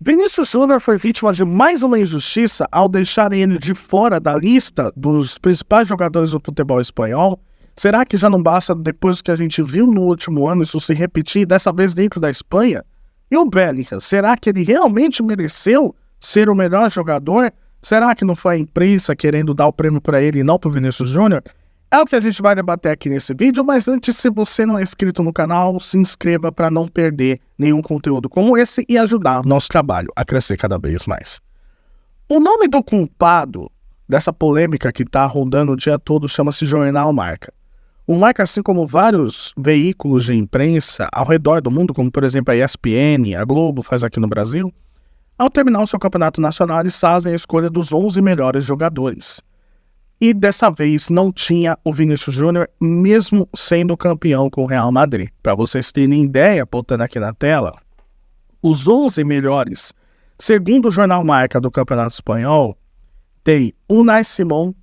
Vinícius Júnior foi vítima de mais uma injustiça ao deixar ele de fora da lista dos principais jogadores do futebol espanhol. Será que já não basta, depois do que a gente viu no último ano, isso se repetir, dessa vez dentro da Espanha? E o Bellingham, será que ele realmente mereceu ser o melhor jogador? Será que não foi a imprensa querendo dar o prêmio para ele e não para o Vinícius Júnior? É o que a gente vai debater aqui nesse vídeo, mas antes, se você não é inscrito no canal, se inscreva para não perder nenhum conteúdo como esse e ajudar o nosso trabalho a crescer cada vez mais. O nome do culpado dessa polêmica que está rondando o dia todo chama-se Jornal Marca. O Marca, assim como vários veículos de imprensa ao redor do mundo, como por exemplo a ESPN, a Globo faz aqui no Brasil, ao terminar o seu campeonato nacional, eles fazem a escolha dos 11 melhores jogadores. E dessa vez não tinha o Vinícius Júnior, mesmo sendo campeão com o Real Madrid. Para vocês terem ideia, botando aqui na tela, os 11 melhores, segundo o Jornal Marca do Campeonato Espanhol, tem Unai Simón,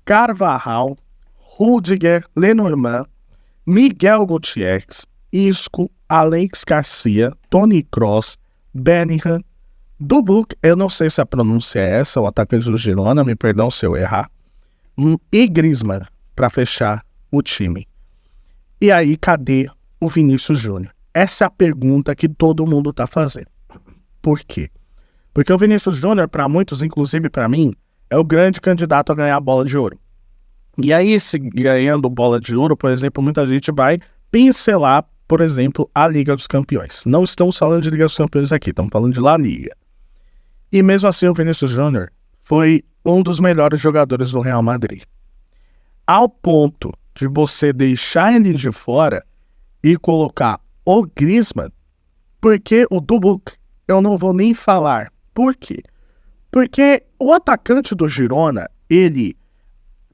Carvajal, Rüdiger, Lenormand, Miguel Gutiérrez, Isco, Alex Garcia, Toni Kroos, Bellingham, Dubuk, eu não sei se a pronúncia é essa, o atacante do Girona, me perdão se eu errar, e Griezmann para fechar o time. E aí, cadê o Vinícius Júnior? Essa é a pergunta que todo mundo está fazendo. Por quê? Porque o Vinícius Júnior, para muitos, inclusive para mim, é o grande candidato a ganhar a bola de ouro. E aí, se ganhando bola de ouro, por exemplo, muita gente vai pincelar, por exemplo, a Liga dos Campeões. Não estamos falando de Liga dos Campeões aqui, estamos falando de La Liga. E mesmo assim, o Vinícius Júnior foi um dos melhores jogadores do Real Madrid. Ao ponto de você deixar ele de fora e colocar o Griezmann, porque o Dubuk, eu não vou nem falar. Por quê? Porque o atacante do Girona, ele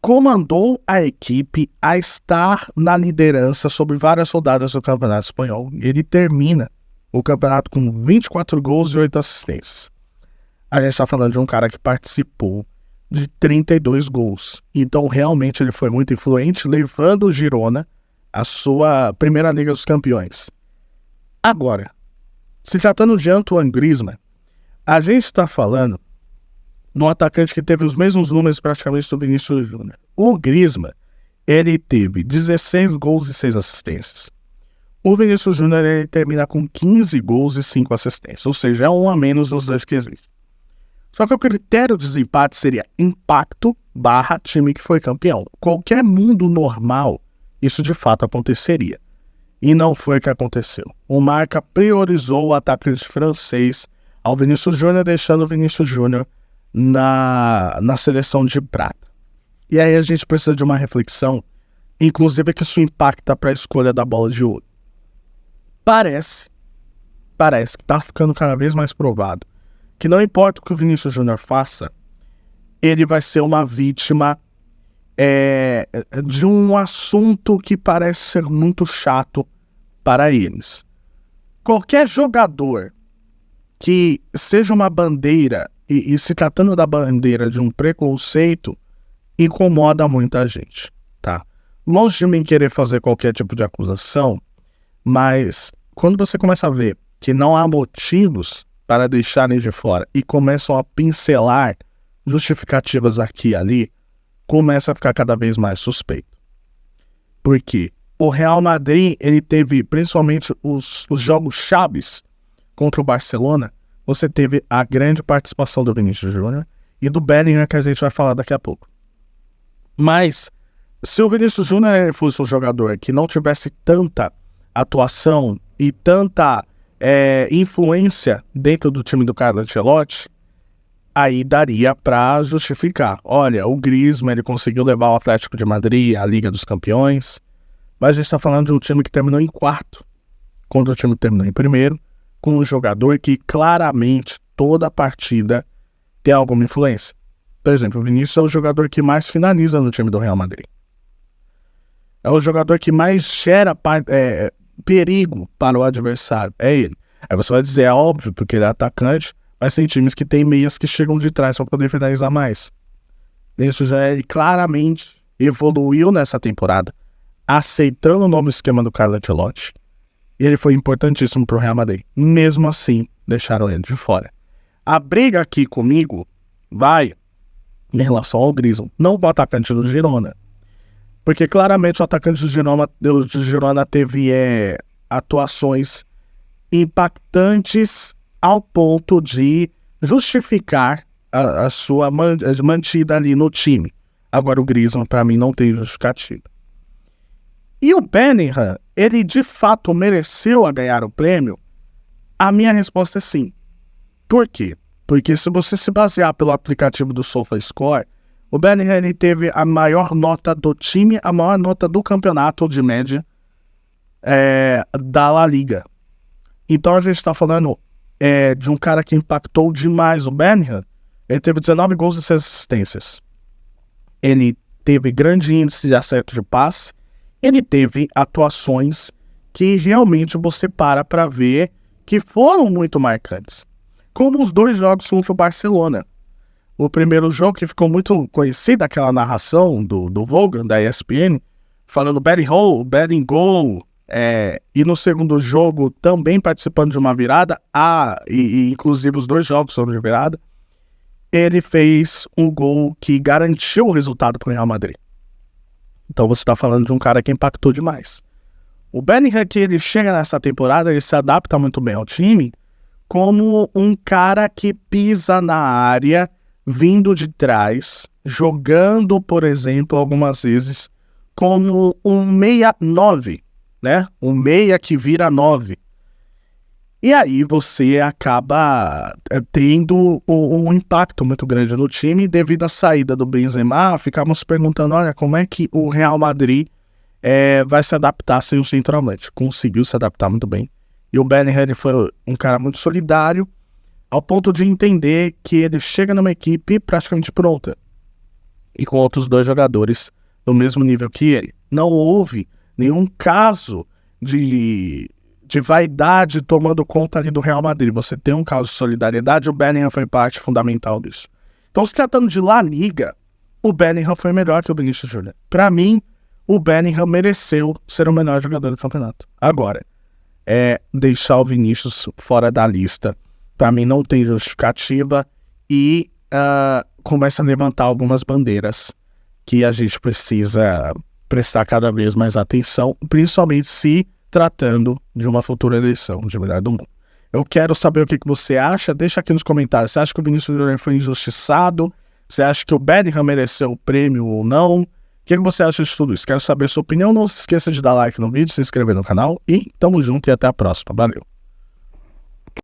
comandou a equipe a estar na liderança sobre várias rodadas do Campeonato Espanhol. Ele termina o campeonato com 24 gols e 8 assistências. A gente está falando de um cara que participou de 32 gols. Então, realmente, ele foi muito influente, levando o Girona à sua primeira Liga dos Campeões. Agora, se tratando de Antoine Griezmann, a gente está falando de um atacante que teve os mesmos números praticamente do Vinícius Júnior. O Griezmann, ele teve 16 gols e 6 assistências. O Vinícius Júnior, ele termina com 15 gols e 5 assistências, ou seja, é um a menos nos dois quesitos. Só que o critério de desempate seria impacto / time que foi campeão. Qualquer mundo normal, isso de fato aconteceria. E não foi o que aconteceu. O Marca priorizou o atacante francês ao Vinícius Júnior, deixando o Vinícius Júnior na seleção de prata. E aí a gente precisa de uma reflexão, inclusive que isso impacta para a escolha da bola de ouro. Parece que está ficando cada vez mais provado que não importa o que o Vinícius Júnior faça, ele vai ser uma vítima de um assunto que parece ser muito chato para eles. Qualquer jogador que seja uma bandeira, e se tratando da bandeira de um preconceito, incomoda muita gente, tá? Longe de mim querer fazer qualquer tipo de acusação, mas quando você começa a ver que não há motivos para deixarem de fora e começam a pincelar justificativas aqui e ali, começa a ficar cada vez mais suspeito. Por quê? O Real Madrid, ele teve principalmente os jogos chaves contra o Barcelona, você teve a grande participação do Vinícius Júnior e do Bellingham, que a gente vai falar daqui a pouco. Mas, se o Vinícius Júnior fosse um jogador que não tivesse tanta atuação e tanta influência dentro do time do Carlo Ancelotti, aí daria para justificar. Olha, o Griezmann, ele conseguiu levar o Atlético de Madrid à Liga dos Campeões, mas a gente está falando de um time que terminou em quarto, quando o time terminou em primeiro, com um jogador que claramente toda a partida tem alguma influência. Por exemplo, o Vinícius é o jogador que mais finaliza no time do Real Madrid. É o jogador que mais gera perigo para o adversário. É ele. Aí você vai dizer, é óbvio, porque ele é atacante, mas tem times que tem meias que chegam de trás para poder finalizar mais. Isso já claramente evoluiu nessa temporada, aceitando o novo esquema do Carlo Ancelotti. E ele foi importantíssimo para o Real Madrid. Mesmo assim, deixaram ele de fora. A briga aqui comigo vai em relação ao Griezmann, não o atacante do Girona. Porque claramente o atacante do Girona teve atuações impactantes ao ponto de justificar a sua mantida ali no time. Agora o Griezmann, para mim, não tem justificativa. E o Bellingham, ele de fato mereceu a ganhar o prêmio? A minha resposta é sim. Por quê? Porque se você se basear pelo aplicativo do SofaScore, o Bellingham ele teve a maior nota do time, a maior nota do campeonato de média da La Liga. Então a gente está falando de um cara que impactou demais. O Bellingham, ele teve 19 gols e 6 assistências. Ele teve grande índice de acerto de passe. Ele teve atuações que realmente você para ver que foram muito marcantes. Como os 2 jogos contra o Barcelona. O primeiro jogo que ficou muito conhecido, aquela narração do Vogan, da ESPN, falando Bellingham goal. E no segundo jogo, também participando de uma virada, e inclusive os 2 jogos foram de virada, ele fez um gol que garantiu o resultado para o Real Madrid. Então você está falando de um cara que impactou demais. O Bellingham, que ele chega nessa temporada, ele se adapta muito bem ao time, como um cara que pisa na área, vindo de trás, jogando, por exemplo, algumas vezes, como um 6-9, né? Um meia que vira 9. E aí você acaba tendo um impacto muito grande no time devido à saída do Benzema. Ficamos perguntando, olha, como é que o Real Madrid vai se adaptar sem o centroavante? Conseguiu se adaptar muito bem. E o Bellingham ele foi um cara muito solidário, ao ponto de entender que ele chega numa equipe praticamente pronta. E com outros 2 jogadores do mesmo nível que ele. Não houve nenhum caso de vaidade tomando conta ali do Real Madrid. Você tem um caso de solidariedade, o Bellingham foi parte fundamental disso. Então, se tratando de La Liga, o Bellingham foi melhor que o Vinícius Júnior. Para mim, o Bellingham mereceu ser o melhor jogador do campeonato. Agora, deixar o Vinícius fora da lista, para mim não tem justificativa e começa a levantar algumas bandeiras que a gente precisa prestar cada vez mais atenção, principalmente se tratando de uma futura eleição de melhor do mundo. Eu quero saber o que você acha, deixa aqui nos comentários. Você acha que o Vinícius Júnior foi injustiçado? Você acha que o Bellingham mereceu o prêmio ou não? O que você acha de tudo isso? Quero saber a sua opinião. Não se esqueça de dar like no vídeo, se inscrever no canal e tamo junto e até a próxima. Valeu!